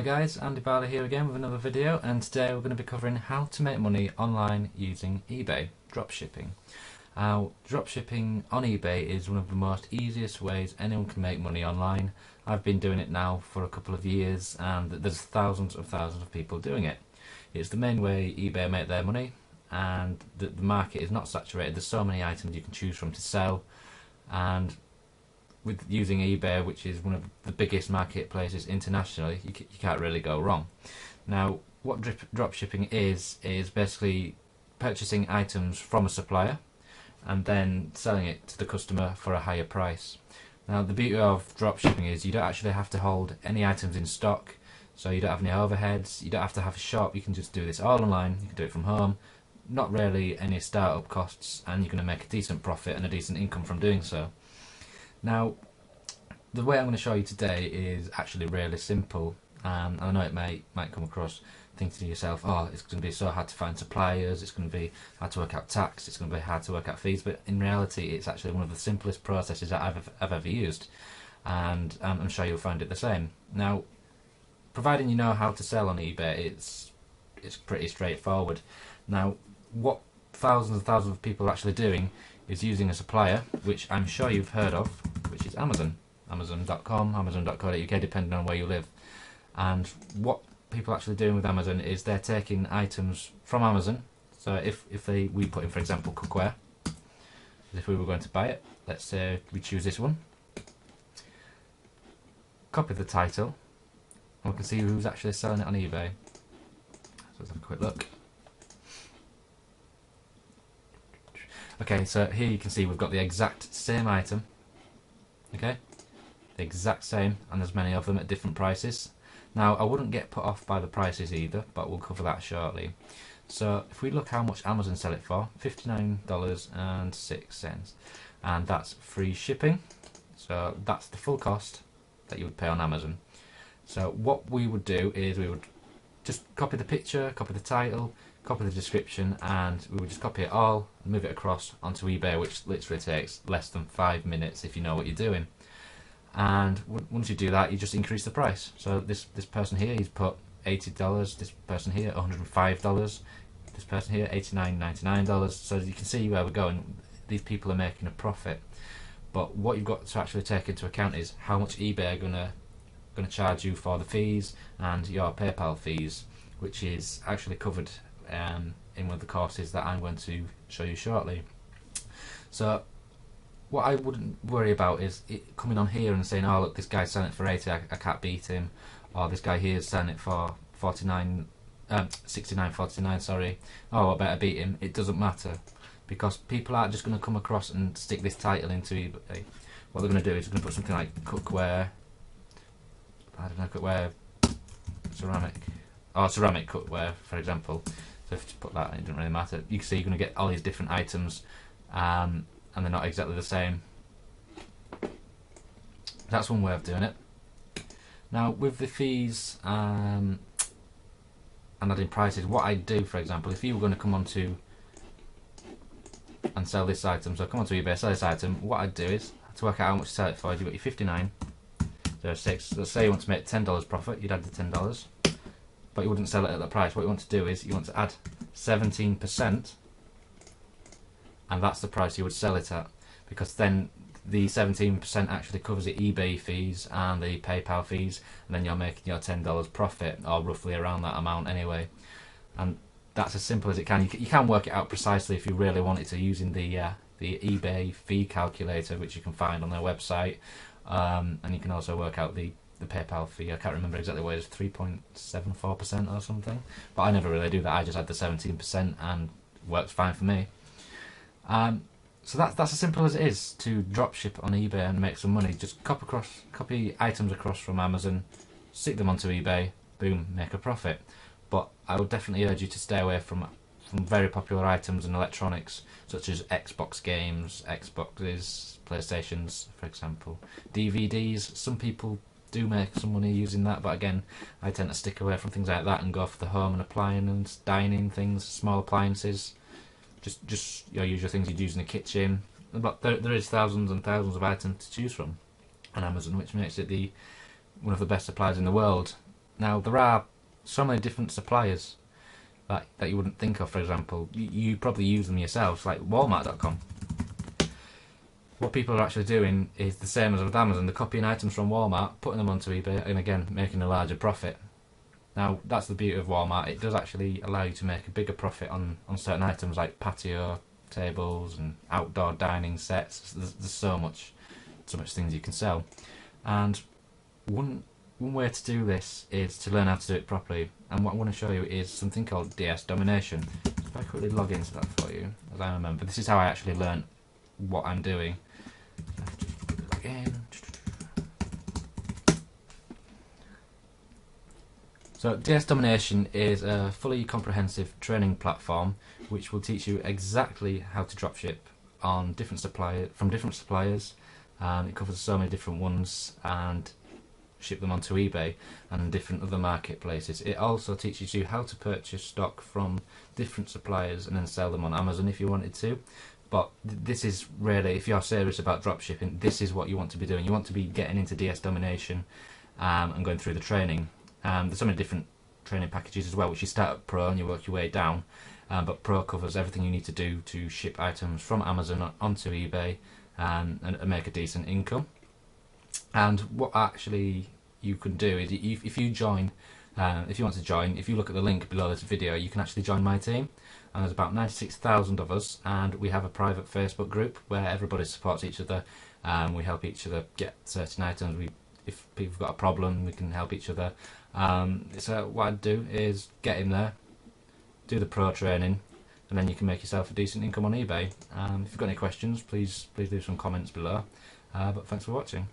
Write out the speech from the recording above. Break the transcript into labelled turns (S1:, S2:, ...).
S1: Hi guys, Andy Barley here again with another video, and today we're going to be covering how to make money online using eBay, dropshipping. Now, dropshipping on eBay is one of the most easiest ways anyone can make money online. I've been doing it now for a couple of years and there's thousands of people doing it. It's the main way eBay make their money, and the market is not saturated. There's so many items you can choose from to sell, and with using eBay, which is one of the biggest marketplaces internationally, you can't really go wrong. Now, what dropshipping is basically purchasing items from a supplier and then selling it to the customer for a higher price. Now, the beauty of dropshipping is you don't actually have to hold any items in stock, so you don't have any overheads, you don't have to have a shop, you can just do this all online, you can do it from home, not really any startup costs, and you're going to make a decent profit and a decent income from doing so. Now, the way I'm going to show you today is actually really simple, and I know it might come across thinking to yourself, oh, it's going to be so hard to find suppliers, it's going to be hard to work out tax, it's going to be hard to work out fees, but in reality it's actually one of the simplest processes that I've ever used, and I'm sure you'll find it the same. Now, providing you know how to sell on eBay, it's pretty straightforward. Now, what thousands and thousands of people are actually doing is using a supplier, which I'm sure you've heard of, which is Amazon. Amazon.com, Amazon.co.uk, depending on where you live. And what people are actually doing with Amazon is they're taking items from Amazon. So if we put in, for example, cookware, if we were going to buy it, let's say we choose this one, copy the title, and we can see who's actually selling it on eBay. So let's have a quick look. Okay, so here you can see we've got the exact same item. Okay, the exact same, and there's many of them at different prices. Now, I wouldn't get put off by the prices either, but we'll cover that shortly. So if we look how much Amazon sell it for, $59.06, and that's free shipping. So that's the full cost that you would pay on Amazon. So what we would do is we would just copy the picture, copy the title, copy the description, and we would just copy it all and move it across onto eBay, which literally takes less than 5 minutes if you know what you're doing. And once you do that, you just increase the price. So this person here, he's put $80, this person here $105, this person here $89.99. So as you can see where we're going, these people are making a profit. But what you've got to actually take into account is how much eBay are gonna charge you for the fees and your PayPal fees, which is actually covered in one of the courses that I'm going to show you shortly. So what I wouldn't worry about is it coming on here and saying, oh look, this guy's selling it for 80, I can't beat him, or this guy here is selling it for 69.49, sorry, oh I better beat him. It doesn't matter, because people aren't just going to come across and stick this title into eBay. What they're going to do is they're going to put something like cookware, I don't know, cookware, ceramic cookware, for example. So if you put that, it doesn't really matter. You can see you're going to get all these different items, and they're not exactly the same. That's one way of doing it. Now, with the fees and adding prices, what I do, for example, if you were going to come onto and sell this item, so come onto eBay, sell this item, what I'd do is, to work out how much to sell it for, you've got your $59.06. Let's say you want to make $10 profit, you'd add the $10, but you wouldn't sell it at that price. What you want to do is you want to add 17%, and that's the price you would sell it at, because then the 17% actually covers the eBay fees and the PayPal fees, and then you're making your $10 profit, or roughly around that amount anyway. And that's as simple as it can. You can work it out precisely if you really wanted to, using the eBay fee calculator, which you can find on their website, and you can also work out the PayPal fee. I can't remember exactly what it is, 3.74% or something, but I never really do that. I just add the 17% and it works fine for me. So that's as simple as it is to dropship on eBay and make some money. Just copy items across from Amazon, stick them onto eBay, boom, make a profit. But I would definitely urge you to stay away from very popular items and electronics, such as Xbox games, Xboxes, PlayStations, for example, DVDs. Some people do make some money using that, but again, I tend to stick away from things like that and go for the home and appliance, dining things, small appliances. Just your usual things you'd use in the kitchen. But there is thousands and thousands of items to choose from on Amazon, which makes it one of the best suppliers in the world. Now there are so many different suppliers that you wouldn't think of. For example, you probably use them yourselves, like Walmart.com. What people are actually doing is the same as with Amazon. They're copying items from Walmart, putting them onto eBay, and again making a larger profit. Now that's the beauty of Walmart. It does actually allow you to make a bigger profit on certain items like patio tables and outdoor dining sets. There's so much things you can sell. And one way to do this is to learn how to do it properly. And what I want to show you is something called DS Domination. If I quickly log into that for you, as I remember, this is how I actually learn what I'm doing. Log in. So DS Domination is a fully comprehensive training platform which will teach you exactly how to dropship on different suppliers. It covers so many different ones and ship them onto eBay and different other marketplaces. It also teaches you how to purchase stock from different suppliers and then sell them on Amazon if you wanted to. But this is really, if you're serious about dropshipping, this is what you want to be doing. You want to be getting into DS Domination and going through the training. There's so many different training packages as well, which you start at Pro and you work your way down. But Pro covers everything you need to do to ship items from Amazon onto eBay and make a decent income. And what actually you can do is, if you join, if you want to join, if you look at the link below this video, you can actually join my team. And there's about 96,000 of us, and we have a private Facebook group where everybody supports each other. We help each other get certain items. If people have got a problem, we can help each other. So what I'd do is get in there, do the pro training, and then you can make yourself a decent income on eBay. If you've got any questions, please leave some comments below. But thanks for watching.